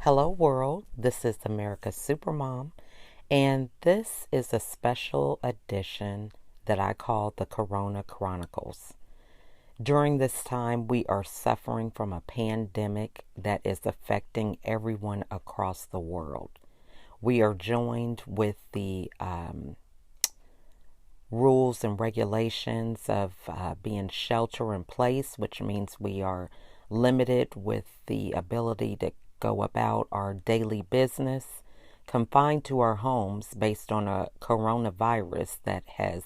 Hello, world. This is America's Supermom, and this is a special edition that I call the Corona Chronicles. During this time, we are suffering from a pandemic that is affecting everyone across the world. We are joined with the rules and regulations of being shelter in place, which means we are limited with the ability to go about our daily business, confined to our homes based on a coronavirus that has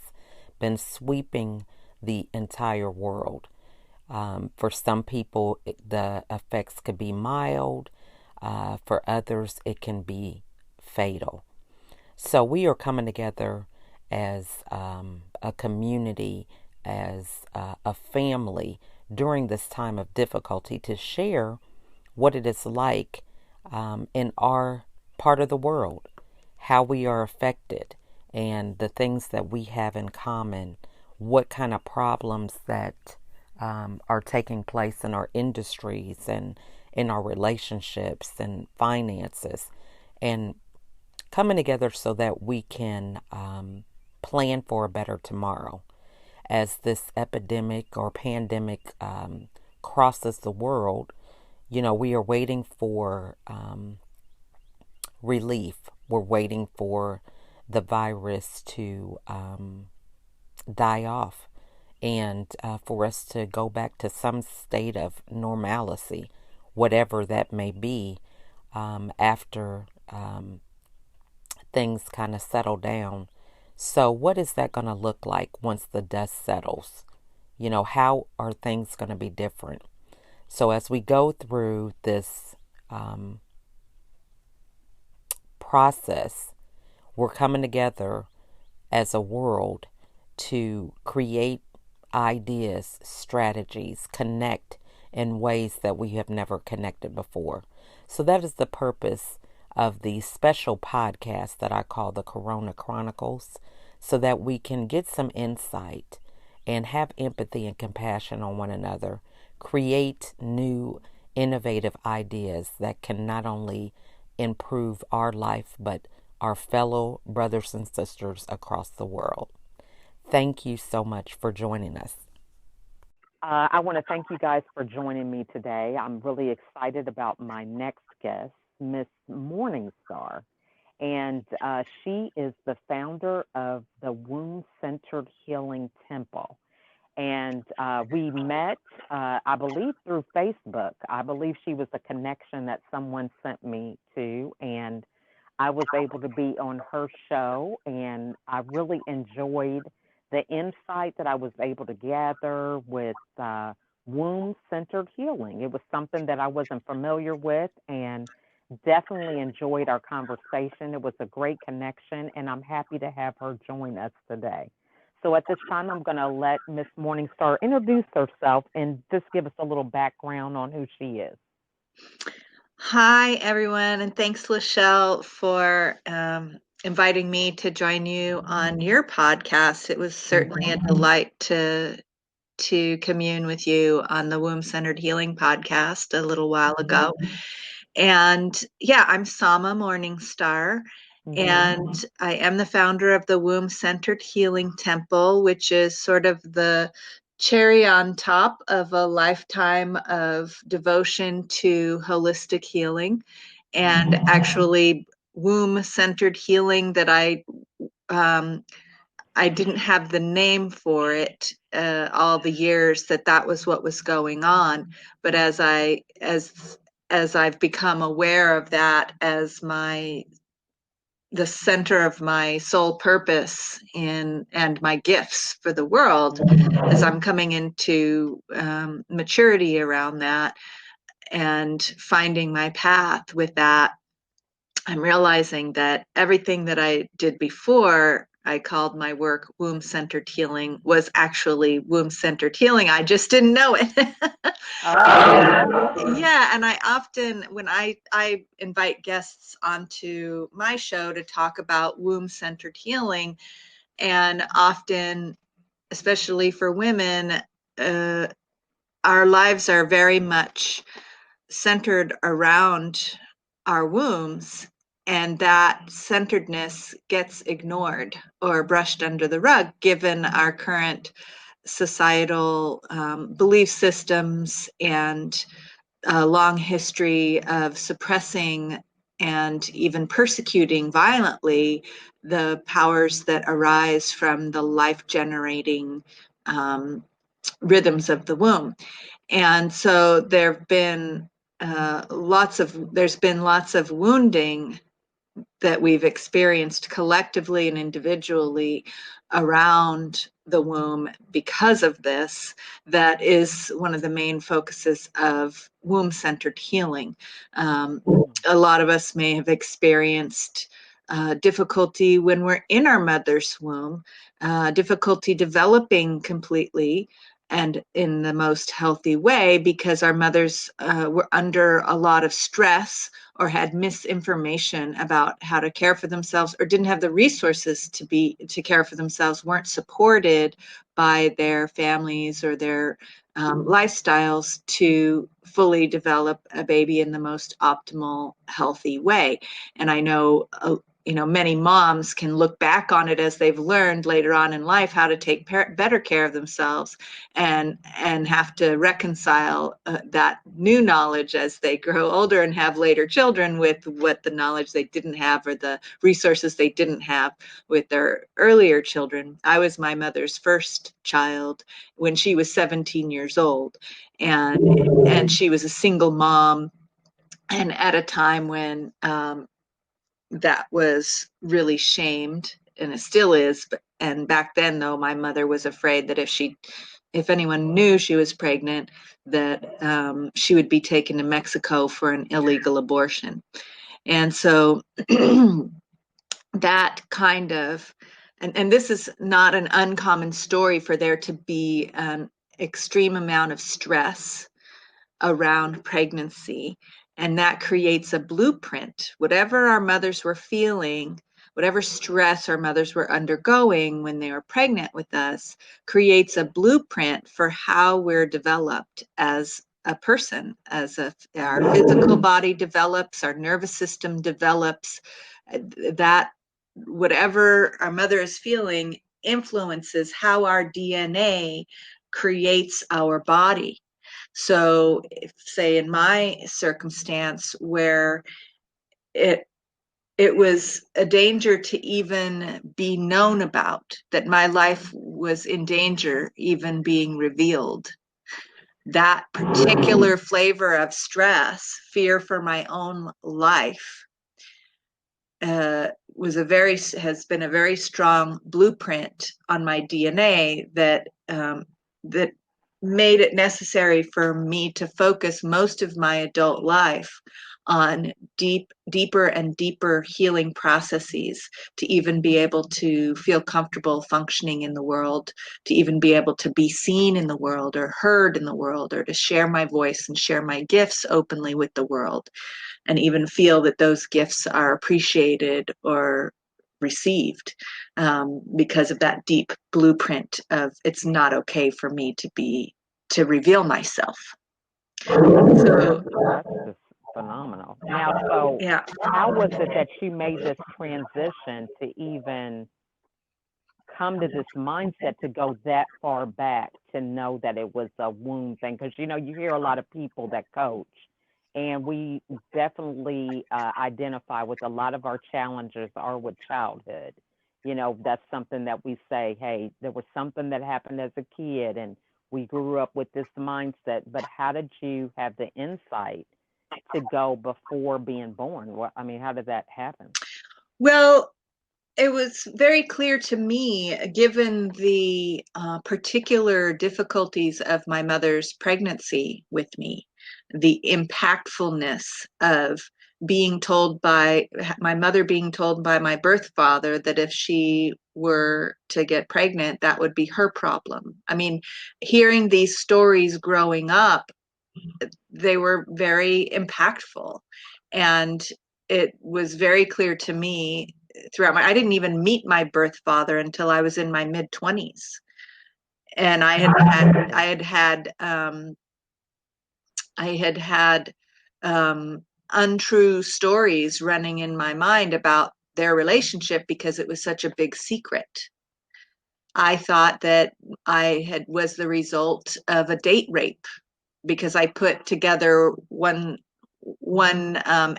been sweeping the entire world. For some people, the effects could be mild. For others, it can be fatal. So we are coming together as a community, as a family during this time of difficulty to share what it is like in our part of the world, how we are affected, and the things that we have in common, what kind of problems that are taking place in our industries and in our relationships and finances, and coming together so that we can plan for a better tomorrow. As this epidemic or pandemic crosses the world, we are waiting for relief. We're waiting for the virus to die off and for us to go back to some state of normalcy, whatever that may be, after things kind of settle down. So, what is that going to look like once the dust settles? How are things going to be different? So, as we go through this process, we're coming together as a world to create ideas, strategies, connect in ways that we have never connected before. So, that is the purpose of the special podcast that I call the Corona Chronicles, so that we can get some insight and have empathy and compassion on one another, create new innovative ideas that can not only improve our life, but our fellow brothers and sisters across the world. Thank you so much for joining us. I want to thank you guys for joining me today. I'm really excited about my next guest, Miss Morningstar. And she is the founder of the Womb Centered Healing Temple. And we met, I believe, through Facebook. I believe she was a connection that someone sent me to. And I was able to be on her show. And I really enjoyed the insight that I was able to gather with womb centered healing. It was something that I wasn't familiar with, and definitely enjoyed our conversation. It was a great connection, and I'm happy to have her join us today. So at this time, I'm going to let Miss Morningstar introduce herself and just give us a little background on who she is. Hi, everyone, and thanks, Lachelle, for inviting me to join you on your podcast. It was certainly a delight to commune with you on the Womb Centered Healing podcast a little while ago. And yeah, I'm Sama Morningstar, and I am the founder of the Womb Centered Healing Temple, which is sort of the cherry on top of a lifetime of devotion to holistic healing and actually womb centered healing that I didn't have the name for it all the years that was what was going on, but as I've become aware of that as the center of my soul purpose and my gifts for the world, as I'm coming into maturity around that and finding my path with that, I'm realizing that everything that I did before I called my work womb centered healing was actually womb centered healing. I just didn't know it. Yeah, and I often, when I invite guests onto my show to talk about womb centered healing, and often, especially for women, our lives are very much centered around our wombs, and that centeredness gets ignored or brushed under the rug given our current societal belief systems and a long history of suppressing and even persecuting violently the powers that arise from the life generating rhythms of the womb. And so there's been lots of wounding that we've experienced collectively and individually around the womb because of this. That is one of the main focuses of womb-centered healing. A lot of us may have experienced difficulty when we're in our mother's womb, difficulty developing completely and in the most healthy way because our mothers were under a lot of stress or had misinformation about how to care for themselves or didn't have the resources to care for themselves, weren't supported by their families or their lifestyles to fully develop a baby in the most optimal, healthy way. And I know many moms can look back on it as they've learned later on in life how to take better care of themselves and have to reconcile that new knowledge as they grow older and have later children with what the knowledge they didn't have or the resources they didn't have with their earlier children. I was my mother's first child when she was 17 years old, and she was a single mom, and at a time when that was really shamed, and it still is. And back then, though, my mother was afraid that if anyone knew she was pregnant, that she would be taken to Mexico for an illegal abortion. And so that kind of, and this is not an uncommon story for there to be an extreme amount of stress around pregnancy. And that creates a blueprint. Whatever our mothers were feeling, whatever stress our mothers were undergoing when they were pregnant with us, creates a blueprint for how we're developed as a person, our physical body develops, our nervous system develops, that whatever our mother is feeling influences how our DNA creates our body. So, say in my circumstance where it was a danger to even be known about, that my life was in danger even being revealed, that particular flavor of stress, fear for my own life, has been a very strong blueprint on my DNA that made it necessary for me to focus most of my adult life on deeper and deeper healing processes to even be able to feel comfortable functioning in the world, to even be able to be seen in the world or heard in the world, or to share my voice and share my gifts openly with the world, and even feel that those gifts are appreciated or received, because of that deep blueprint of it's not okay for me to reveal myself. So that's just phenomenal. Now, so Yeah. how was it that you made this transition to even come to this mindset to go that far back to know that it was a wound thing? Because you hear a lot of people that coach, and we definitely identify with a lot of our challenges are with childhood. That's something that we say, hey, there was something that happened as a kid, and we grew up with this mindset. But how did you have the insight to go before being born? How did that happen? Well, it was very clear to me, given the particular difficulties of my mother's pregnancy with me, the impactfulness of my mother being told by my birth father that if she were to get pregnant, that would be her problem. Hearing these stories growing up, they were very impactful. And it was very clear to me I didn't even meet my birth father until I was in my mid 20s. And I had had untrue stories running in my mind about their relationship because it was such a big secret. I thought that was the result of a date rape because I put together one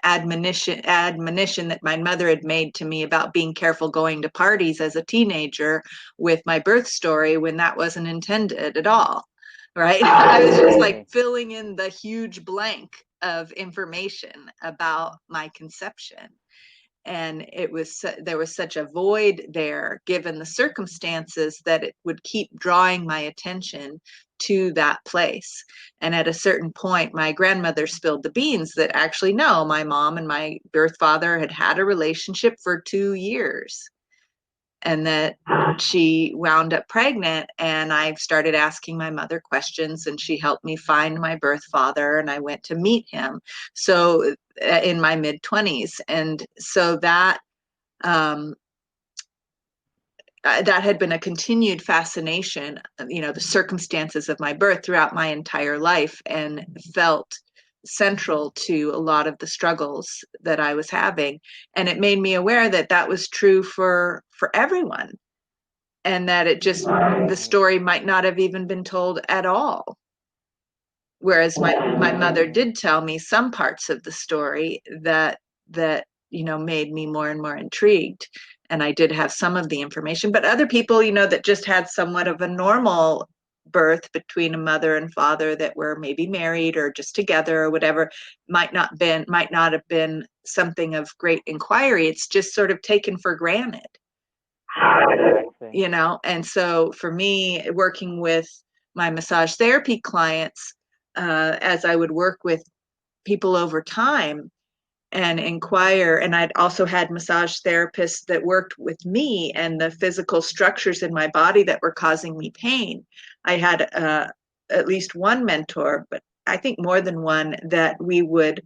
admonition that my mother had made to me about being careful going to parties as a teenager with my birth story when that wasn't intended at all. Right? I was just like filling in the huge blank of information about my conception. And there was such a void there given the circumstances that it would keep drawing my attention to that place. And at a certain point, my grandmother spilled the beans that actually, no, my mom and my birth father had a relationship for 2 years, and that she wound up pregnant. And I started asking my mother questions, and she helped me find my birth father, and I went to meet him. So in my mid-20s. And so um, that had been a continued fascination, the circumstances of my birth throughout my entire life, and felt central to a lot of the struggles that I was having. And it made me aware that that was true for everyone, and that the story might not have even been told at all. Whereas my mother did tell me some parts of the story that made me more and more intrigued, and I did have some of the information. But other people, that just had somewhat of a normal birth between a mother and father that were maybe married or just together or whatever, might not have been something of great inquiry. It's just sort of taken for granted. And so for me, working with my massage therapy clients, as I would work with people over time and inquire, and I'd also had massage therapists that worked with me and the physical structures in my body that were causing me pain. I had at least one mentor, but I think more than one, that we would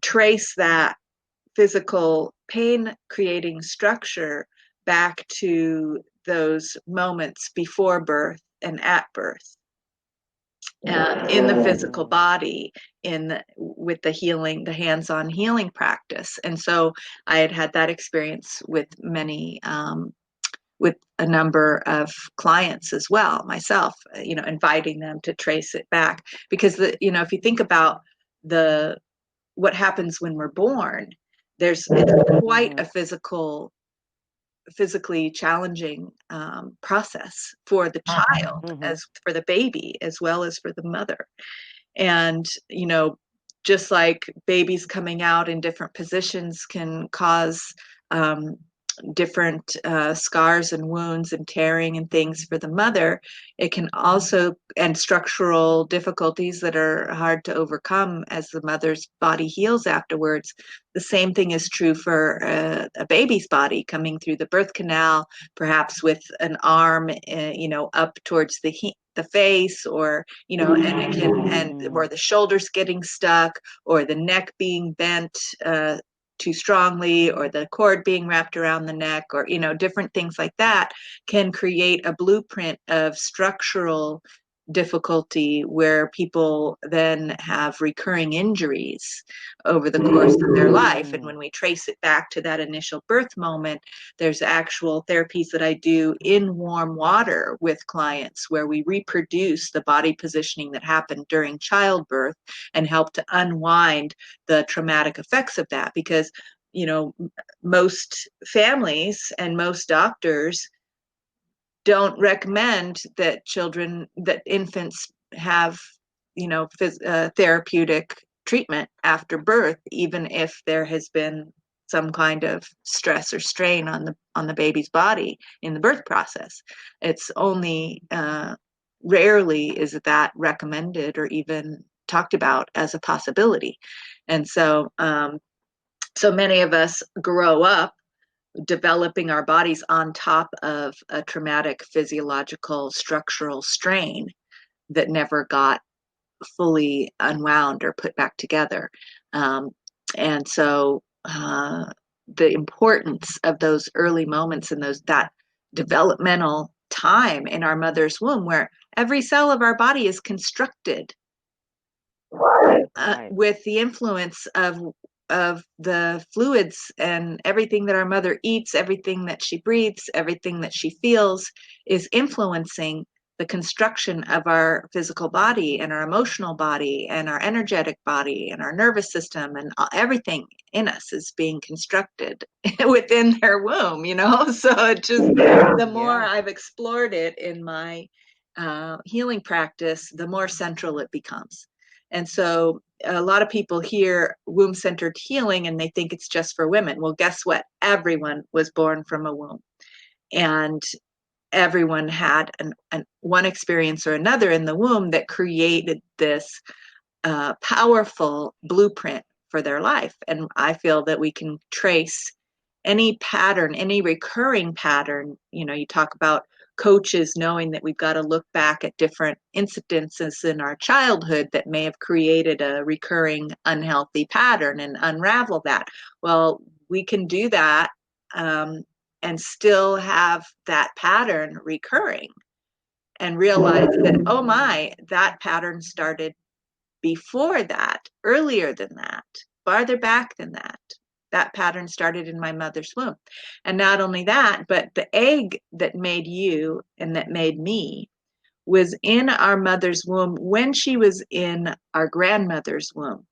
trace that physical pain creating structure back to those moments before birth and at birth, in the physical body, with the hands-on healing practice. And so I had that experience with with a number of clients as well myself, inviting them to trace it back, because if you think about what happens when we're born, it's quite a physically challenging process for the child, as for the baby, as well as for the mother. And just like babies coming out in different positions can cause different scars and wounds and tearing and things for the mother, it can also, and structural difficulties that are hard to overcome as the mother's body heals afterwards. The same thing is true for a baby's body coming through the birth canal, perhaps with an arm up towards the face, or and it can, or the shoulders getting stuck, or the neck being bent too strongly, or the cord being wrapped around the neck, or different things like that can create a blueprint of structural difficulty, where people then have recurring injuries over the course of their life. And when we trace it back to that initial birth moment, there's actual therapies that I do in warm water with clients, where we reproduce the body positioning that happened during childbirth and help to unwind the traumatic effects of that. Because most families and most doctors don't recommend that infants have therapeutic treatment after birth, even if there has been some kind of stress or strain on the baby's body in the birth process. It's only rarely is that recommended or even talked about as a possibility. And so so many of us grow up developing our bodies on top of a traumatic physiological structural strain that never got fully unwound or put back together. And so the importance of those early moments and that developmental time in our mother's womb, where every cell of our body is constructed Right. with the influence of the fluids and everything that our mother eats, everything that she breathes, everything that she feels is influencing the construction of our physical body and our emotional body and our energetic body and our nervous system, and everything in us is being constructed within their womb, you know? So it just, the more Yeah. I've explored it in my healing practice, the more central it becomes. And so a lot of people hear womb centered healing and they think it's just for women. Well, guess what? Everyone was born from a womb. And everyone had one experience or another in the womb that created this powerful blueprint for their life. And I feel that we can trace any pattern, any recurring pattern. You know, you talk about coaches knowing that we've got to look back at different incidences in our childhood that may have created a recurring unhealthy pattern and unravel that. Well, we can do that and still have that pattern recurring and realize that, oh my, that pattern started before that, earlier than that, farther back than that. That pattern started in my mother's womb. And not only that, but the egg that made you and that made me was in our mother's womb when she was in our grandmother's womb.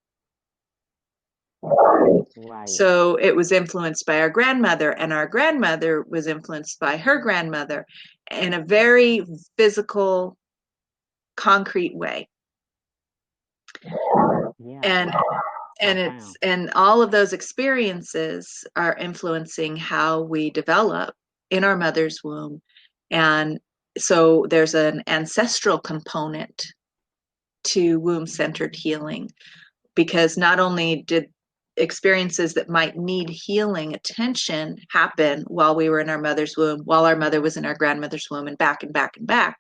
Right. So it was influenced by our grandmother, and our grandmother was influenced by her grandmother in a very physical, concrete way. Yeah. And Profound. and all of those experiences are influencing how we develop in our mother's womb. And so there's an ancestral component to womb centered healing, because not only did experiences that might need healing attention happen while we were in our mother's womb, while our mother was in our grandmother's womb, and back and back and back,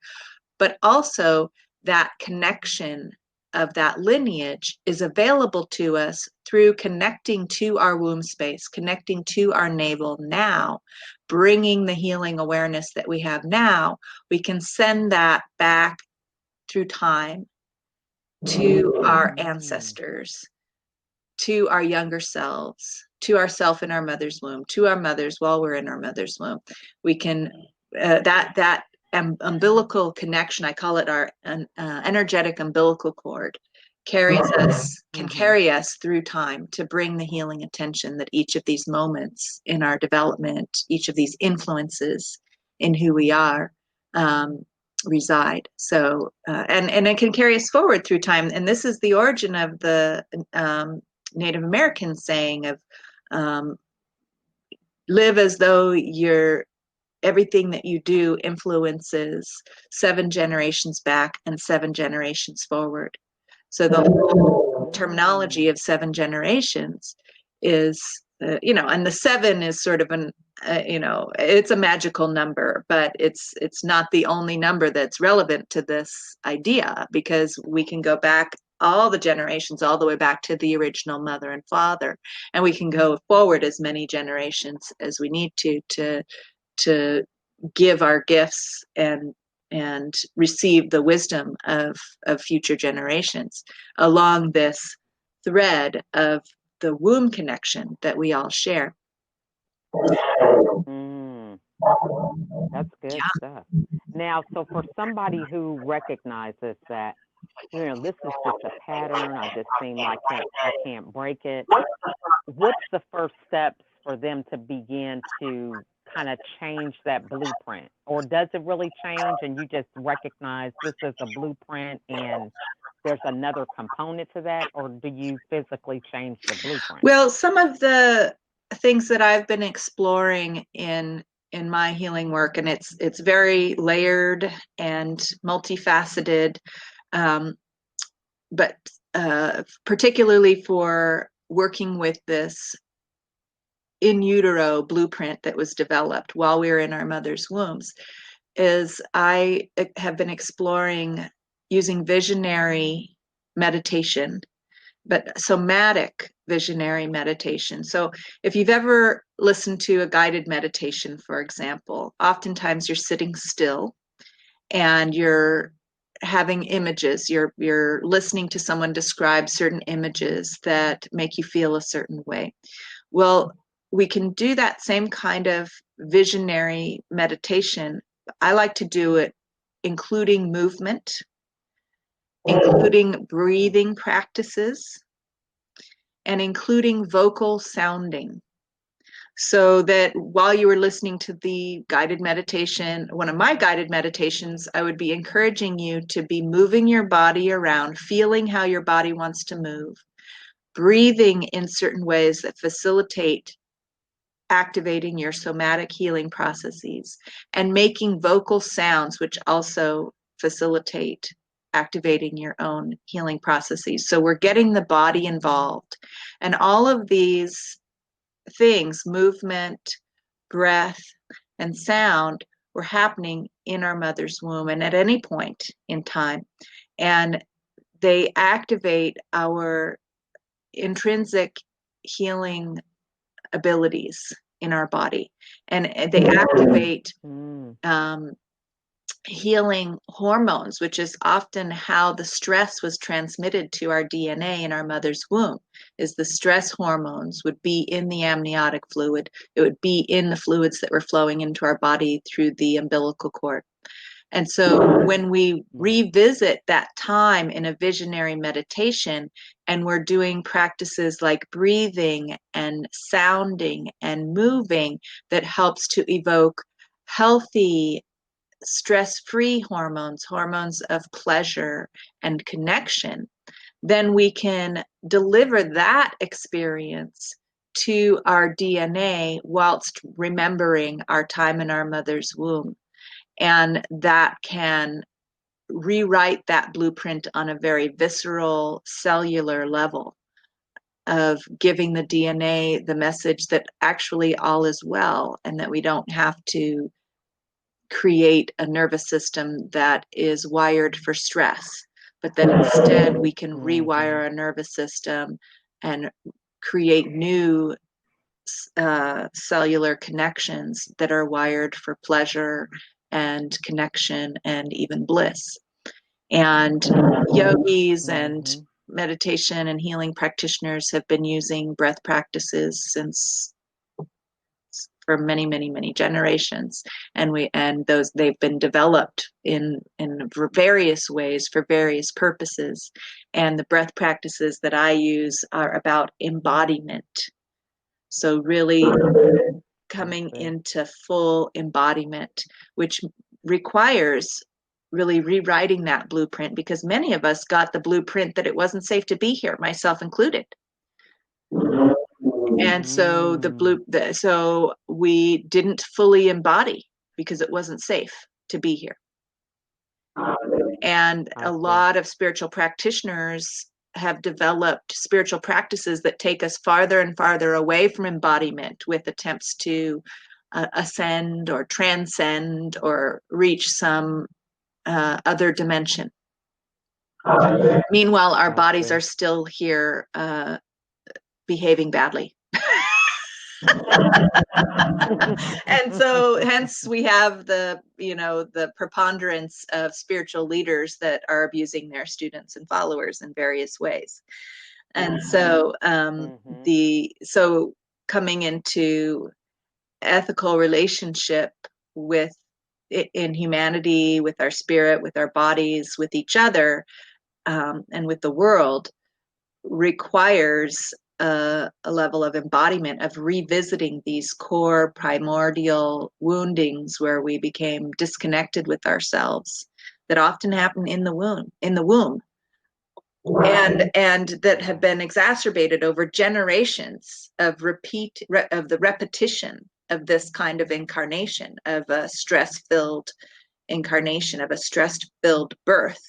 but also that connection of that lineage is available to us through connecting to our womb space, connecting to our navel now, bringing the healing awareness that we have now. We can send that back through time to our Mm. ancestors, to our younger selves, to ourself in our mother's womb, to our mothers while we're in our mother's womb. We can that umbilical connection, I call it our energetic umbilical cord, can Mm-hmm. carry us through time to bring the healing attention that each of these moments in our development, each of these influences in who we are, reside. So and it can carry us forward through time. And this is the origin of the Native American saying of um, live as though you're everything that you do influences 7 generations back and 7 generations forward. So the whole terminology Mm. of 7 generations is, and the seven is sort of it's a magical number, but it's not the only number that's relevant to this idea, because we can go back all the generations, all the way back to the original mother and father, and we can go forward as many generations as we need to give our gifts and receive the wisdom of future generations along this thread of the womb connection that we all share. Mm. That's good stuff. Now, so for somebody who recognizes that, this is just a pattern, I just seem like I can't break it. What's the first steps for them to begin to kind of change that blueprint? Or does it really change and you just recognize this is a blueprint and there's another component to that? Or do you physically change the blueprint? Well, some of the things that I've been exploring in my healing work, and it's very layered and multifaceted, um, but particularly for working with this in utero blueprint that was developed while we were in our mother's wombs, is I have been exploring using visionary meditation, but somatic visionary meditation. So if you've ever listened to a guided meditation, for example, oftentimes you're sitting still and you're having images. You're listening to someone describe certain images that make you feel a certain way. Well, we can do that same kind of visionary meditation. I like to do it including movement, including breathing practices, and including vocal sounding. So that while you were listening to the guided meditation, one of my guided meditations, I would be encouraging you to be moving your body around, feeling how your body wants to move, breathing in certain ways that facilitate activating your somatic healing processes, and making vocal sounds, which also facilitate activating your own healing processes. So we're getting the body involved. And all of these things, movement, breath, and sound, were happening in our mother's womb and at any point in time. And they activate our intrinsic healing abilities in our body. And they activate healing hormones, which is often how the stress was transmitted to our DNA in our mother's womb. Is the stress hormones would be in the amniotic fluid. It would be in the fluids that were flowing into our body through the umbilical cord. And so when we revisit that time in a visionary meditation, and we're doing practices like breathing and sounding and moving that helps to evoke healthy, stress-free hormones, hormones of pleasure and connection, then we can deliver that experience to our DNA whilst remembering our time in our mother's womb. And that can rewrite that blueprint on a very visceral, cellular level of giving the DNA the message that actually all is well, and that we don't have to create a nervous system that is wired for stress, but that instead we can rewire our nervous system and create new cellular connections that are wired for pleasure and connection and even bliss. And yogis and meditation and healing practitioners have been using breath practices since for many, many, many generations, and they've been developed in various ways for various purposes. And the breath practices that I use are about embodiment. So really coming into full embodiment, which requires really rewriting that blueprint, because many of us got the blueprint that it wasn't safe to be here, myself included. And so so we didn't fully embody because it wasn't safe to be here. And a lot of spiritual practitioners have developed spiritual practices that take us farther and farther away from embodiment, with attempts to ascend or transcend or reach some other dimension. Meanwhile, our bodies are still here behaving badly. And so hence we have the preponderance of spiritual leaders that are abusing their students and followers in various ways. And so so coming into ethical relationship with in humanity, with our spirit, with our bodies, with each other, and with the world, requires a level of embodiment, of revisiting these core primordial woundings where we became disconnected with ourselves, that often happen in the womb, and that have been exacerbated over generations of the repetition of this kind of incarnation, of a stress-filled incarnation, of a stress-filled birth,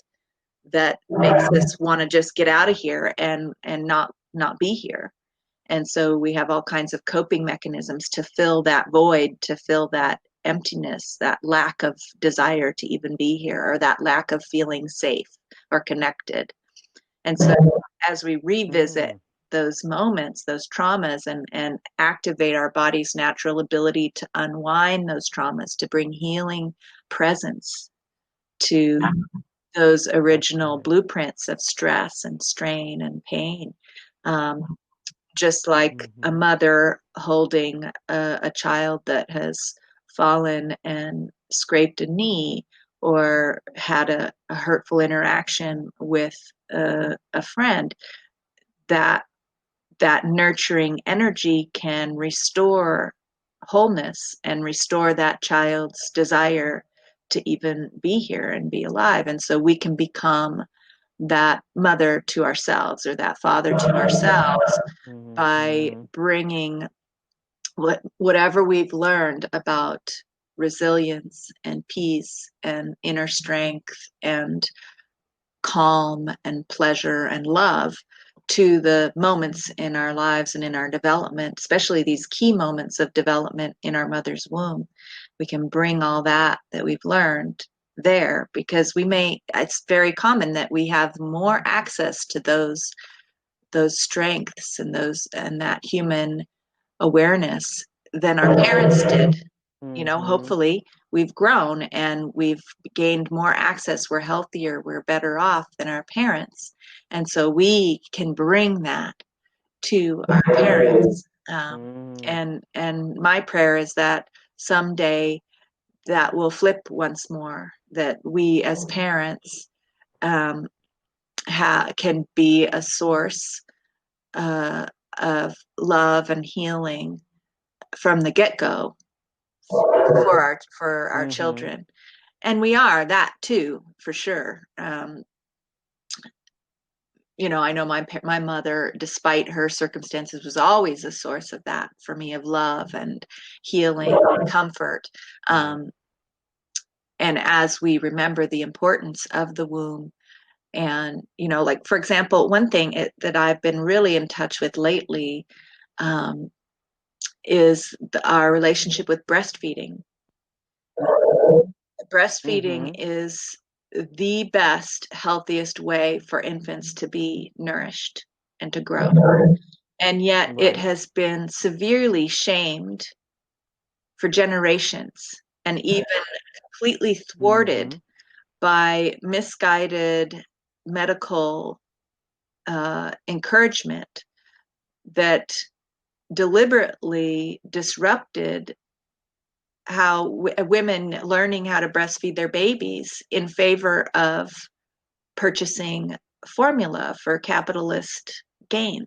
that makes us want to just get out of here and not be here. And so we have all kinds of coping mechanisms to fill that void, to fill that emptiness, that lack of desire to even be here, or that lack of feeling safe or connected. And so as we revisit those moments, those traumas, and activate our body's natural ability to unwind those traumas, to bring healing presence to those original Right. blueprints of stress and strain and pain. Um, just like a Mhm. mother holding a child that has fallen and scraped a knee or had a hurtful interaction with a friend, that that nurturing energy can restore wholeness and restore that child's desire to even be here and be alive. And so we can become that mother to ourselves or that father to ourselves by Mhm. bringing whatever we've learned about resilience and peace and inner strength and calm and pleasure and love to the moments in our lives and in our development, especially these key moments of development in our mother's womb. We can bring all that we've learned there, because it's very common that we have more access to those strengths and that human awareness than our parents did. Mhm. Hopefully we've grown and we've gained more access. We're healthier, we're better off than our parents. And so we can bring that to our parents. Mhm. And my prayer is that someday that will flip once more, that we as parents um, can be a source uh, of love and healing from the get-go for our Mhm. children. And we are that too, for sure. I know my mother, despite her circumstances, was always a source of that for me, of love and healing and comfort. Right. Um, and as we remember the importance of the womb, and like for example, one thing that I've been really in touch with lately um, is our relationship with breastfeeding. Breastfeeding Mhm. is the best, healthiest way for infants to be nourished and to grow. And yet it Right. has been severely shamed for generations and even completely thwarted Mhm. by misguided medical encouragement that deliberately disrupted how women learning how to breastfeed their babies in favor of purchasing formula for capitalist gain,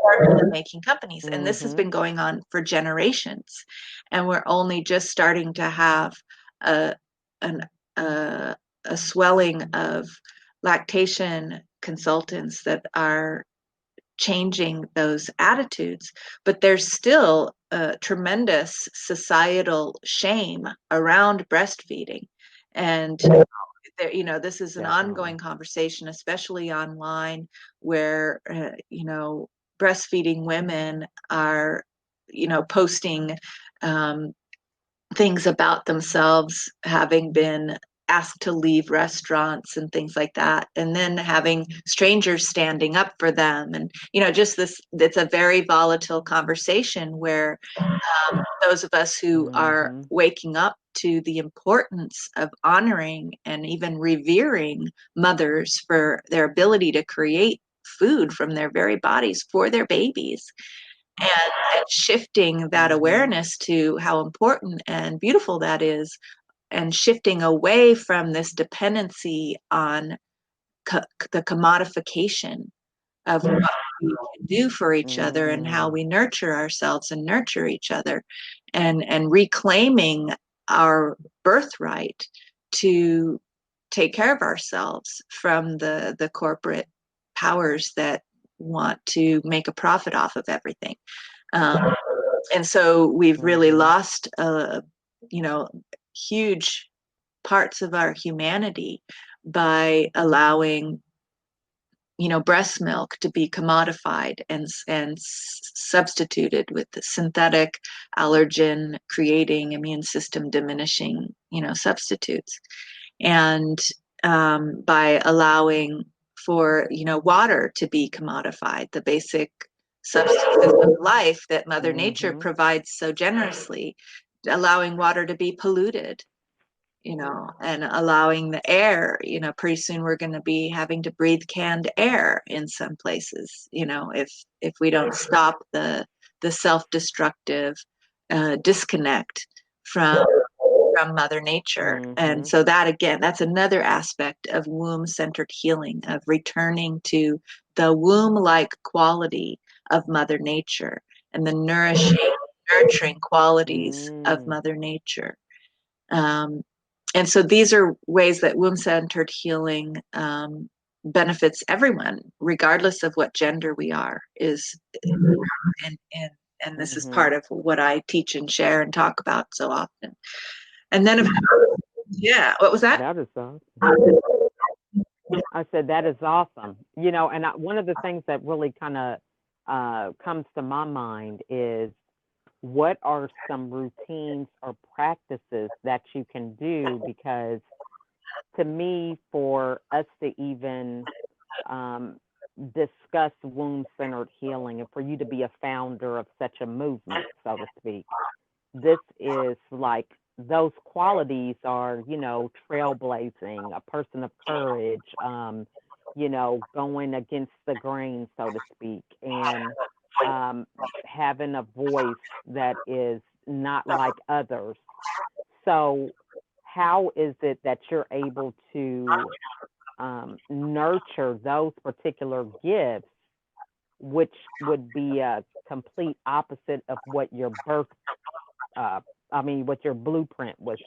formula making companies. And this has Mhm. been going on for generations. And we're only just starting to have a, an, a swelling of lactation consultants that are changing those attitudes, but there's still a tremendous societal shame around breastfeeding. And this is an ongoing Definitely. conversation, especially online, where breastfeeding women are posting um, things about themselves having been asked to leave restaurants and things like that, and then having strangers standing up for them. And just this, it's a very volatile conversation where those of us who are Mhm. waking up to the importance of honoring and even revering mothers for their ability to create food from their very bodies for their babies, and shifting that Mhm. awareness to how important and beautiful that is, and shifting away from this dependency on the commodification of what we can do for each other and how Mhm. we nurture ourselves and nurture each other, and reclaiming our birthright to take care of ourselves from the corporate powers that want to make a profit off of everything. Um, and so we've really Mhm. lost, you know, huge parts of our humanity by allowing breast milk to be commodified and substituted with the synthetic allergen creating, immune system diminishing substitutes, and by allowing for water to be commodified, the basic substances of life that Mother Nature Mhm. provides so generously, allowing water to be polluted and allowing the air. Pretty soon we're going to be having to breathe canned air in some places, if we don't stop the self-destructive disconnect from Mother Nature. And so that, again, that's another aspect of womb-centered healing, of returning to the womb-like quality of Mother Nature and the nurturing qualities of Mother Nature. And so these are ways that womb-centered healing benefits everyone, regardless of what gender we are. And this is part of what I teach and share and talk about so often. And then, yeah, what was that? That is awesome. I said that is awesome. And one of the things that really kind of comes to my mind is what are some routines or practices that you can do? Because to me, for us to even discuss womb centered healing and for you to be a founder of such a movement, so to speak, this is like those qualities are, trailblazing, a person of courage, going against the grain, so to speak, and having a voice that is not like others. So, how is it that you're able to nurture those particular gifts, which would be a complete opposite of what your uh, what your blueprint was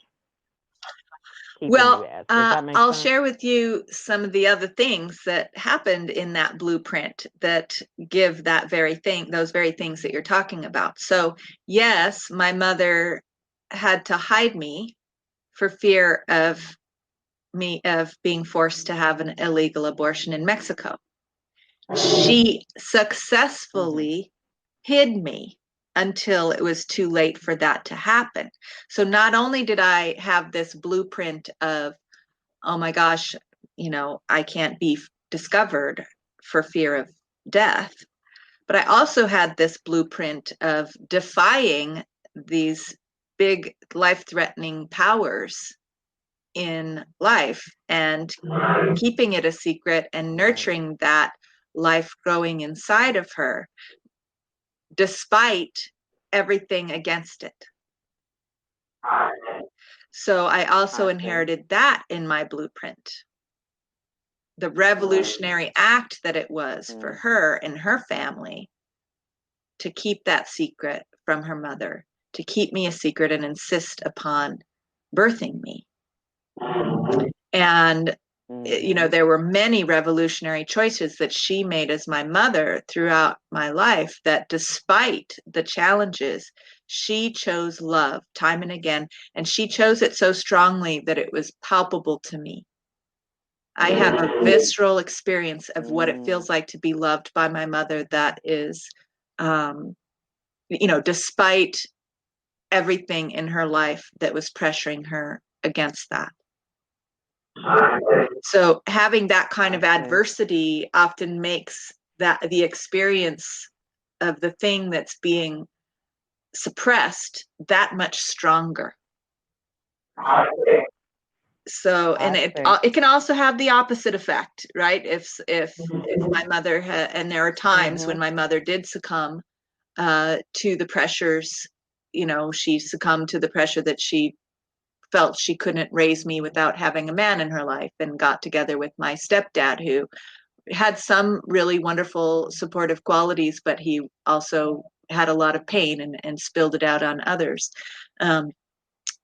keeping you Well, as? Does that make I'll sense? share with you some of the other things that happened in that blueprint that give that very thing, those very things that you're talking about. So, yes, my mother had to hide me for fear of being forced to have an illegal abortion in Mexico. She successfully hid me until it was too late for that to happen. So not only did I have this blueprint of, oh my gosh, I can't be discovered for fear of death, but I also had this blueprint of defying these big life-threatening powers in life and keeping it a secret and Right. nurturing that life growing inside of her despite everything against it. So I also I see. inherited that in my blueprint. The revolutionary act that it was for Mm, her and her family to keep that secret from her mother, to keep me a secret and insist upon birthing me. And there were many revolutionary choices that she made as my mother throughout my life that despite the challenges, she chose love time and again. And she chose it so strongly that it was palpable to me. I have a visceral experience of what it feels like to be loved by my mother that is, despite everything in her life that was pressuring her against that. So having that kind I of see. adversity often makes that the experience of the thing that's being suppressed that much stronger. So, and I it see. it can also have the opposite effect, right? If my mother and there are times when Mhm. my mother did succumb to the pressures, she succumbed to the pressure that she felt she couldn't raise me without having a man in her life, and got together with my stepdad, who had some really wonderful supportive qualities, but he also had a lot of pain and spilled it out on others.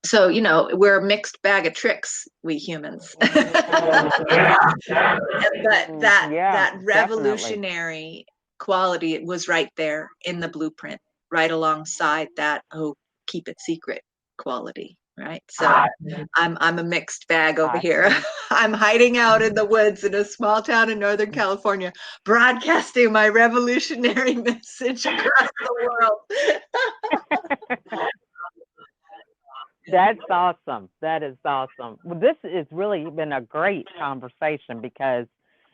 So, we're a mixed bag of tricks, we humans. But Yeah, that definitely. revolutionary quality was right there in the blueprint, right alongside that, oh, keep it secret quality, right? So I'm a mixed bag over I here. see. I'm hiding out in the woods in a small town in Northern California, broadcasting my revolutionary message across the world. That's awesome. That is awesome. Well, this has really been a great conversation because,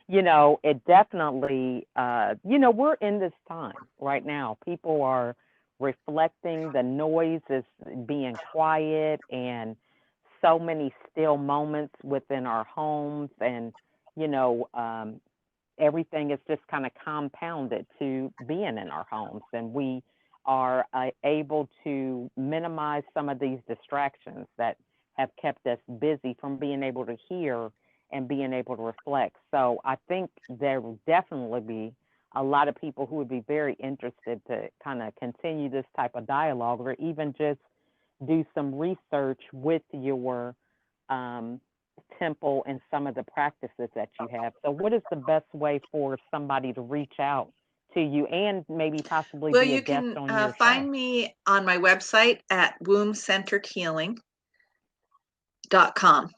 it definitely, we're in this time right now. People are reflecting, the noise is being quiet, and so many still moments within our homes, and you know, everything is just kind of compounded to being in our homes, and we are able to minimize some of these distractions that have kept us busy from being able to hear and being able to reflect. So I think there will definitely be a lot of people who would be very interested to kind of continue this type of dialogue, or even just do some research with your um, temple and some of the practices that you have. So, what is the best way for somebody to reach out to you and maybe possibly Well, be a you guest can on your show? find me on my website at wombcenteredhealing.com.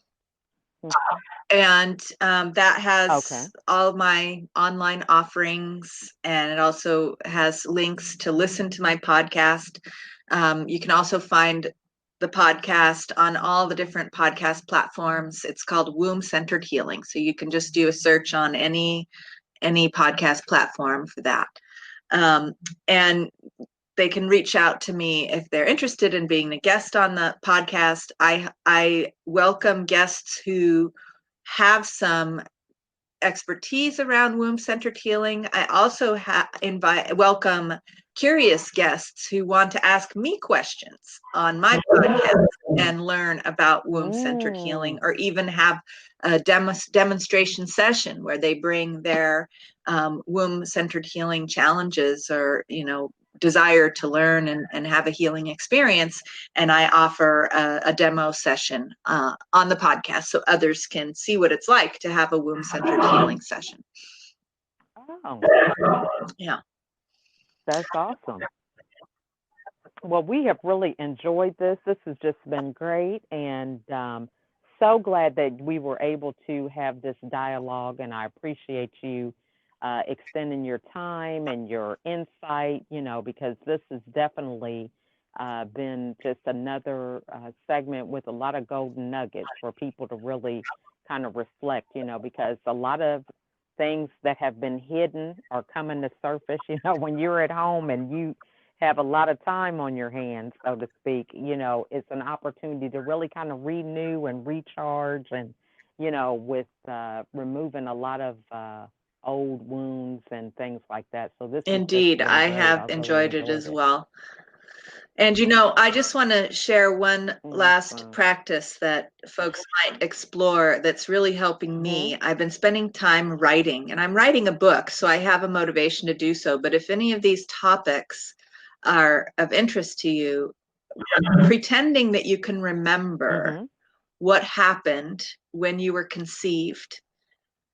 And that Okay. has all my online offerings, and it also has links to listen to my podcast. You can also find the podcast on all the different podcast platforms. It's called Womb Centered Healing. So you can just do a search on any podcast platform for that. And they can reach out to me if they're interested in being a guest on the podcast. I welcome guests who have some expertise around womb-centered healing. I also welcome curious guests who want to ask me questions on my podcast and learn about womb-centered healing, or even have a demonstration session where they bring their womb-centered healing challenges, or desire to learn and have a healing experience, and I offer a demo session on the podcast so others can see what it's like to have a womb-centered healing session. Oh, Yeah. that's awesome. Well, we have really enjoyed this. This has just been great, and so glad that we were able to have this dialogue. And I appreciate you extending your time and your insight. Because this has definitely been just another segment with a lot of golden nuggets for people to really kind of reflect. Because a lot of things that have been hidden are coming to surface. When you're at home and you have a lot of time on your hands, so to speak, it's an opportunity to really kind of renew and recharge, and, with removing a lot of old wounds and things like that. So this has just Indeed, been I great. have I really enjoyed it enjoyed as it. well. And I just want to share one last Awesome. practice that folks might explore that's really helping me. I've been spending time writing, and I'm writing a book, so I have a motivation to do so. But if any of these topics are of interest to you, pretending that you can remember what happened when you were conceived,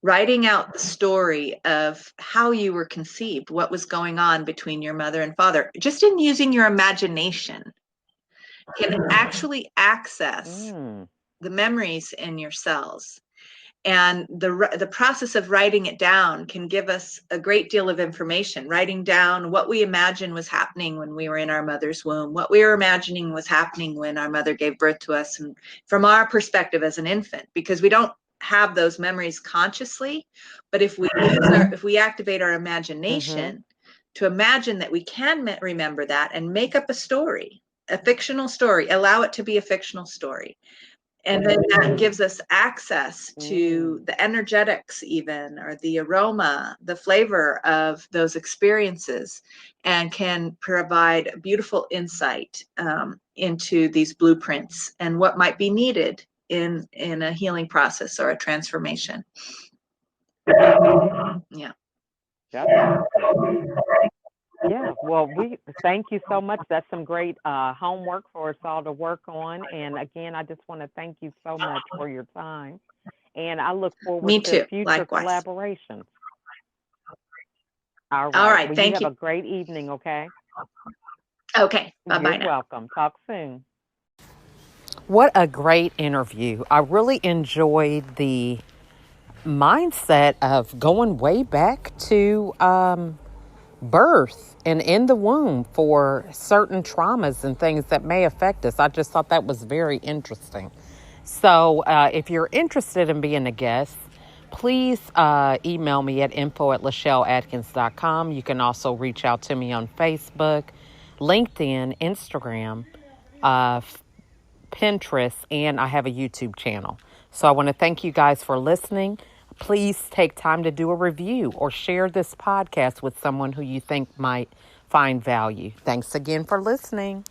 writing out the story of how you were conceived, what was going on between your mother and father, just in using your imagination, can actually access the memories in your cells. And the process of writing it down can give us a great deal of information. Writing down what we imagine was happening when we were in our mother's womb, what we were imagining was happening when our mother gave birth to us, and from our perspective as an infant, because we don't have those memories consciously. But if we activate our imagination to imagine that we can remember that, and make up a story, a fictional story, allow it to be a fictional story. And then that gives us access to the energetics, even, or the aroma, the flavor of those experiences, and can provide beautiful insight into these blueprints and what might be needed in a healing process or a transformation. Yeah. That's awesome. Yeah, well, we thank you so much. That's some great homework for us all to work on. And again, I just want to thank you so much for your time. And I look forward Me to too. future Likewise. collaborations. All All right. right. Well, you Thank have you. a great evening, okay? Okay. You're Bye-bye now. welcome. Talk soon. What a great interview. I really enjoyed the mindset of going way back to birth and in the womb for certain traumas and things that may affect us. I just thought that was very interesting. So if you're interested in being a guest, please email me at info@LachelleAtkins.com. You can also reach out to me on Facebook, LinkedIn, Instagram, Pinterest, and I have a YouTube channel. So I want to thank you guys for listening. Please take time to do a review or share this podcast with someone who you think might find value. Thanks again for listening.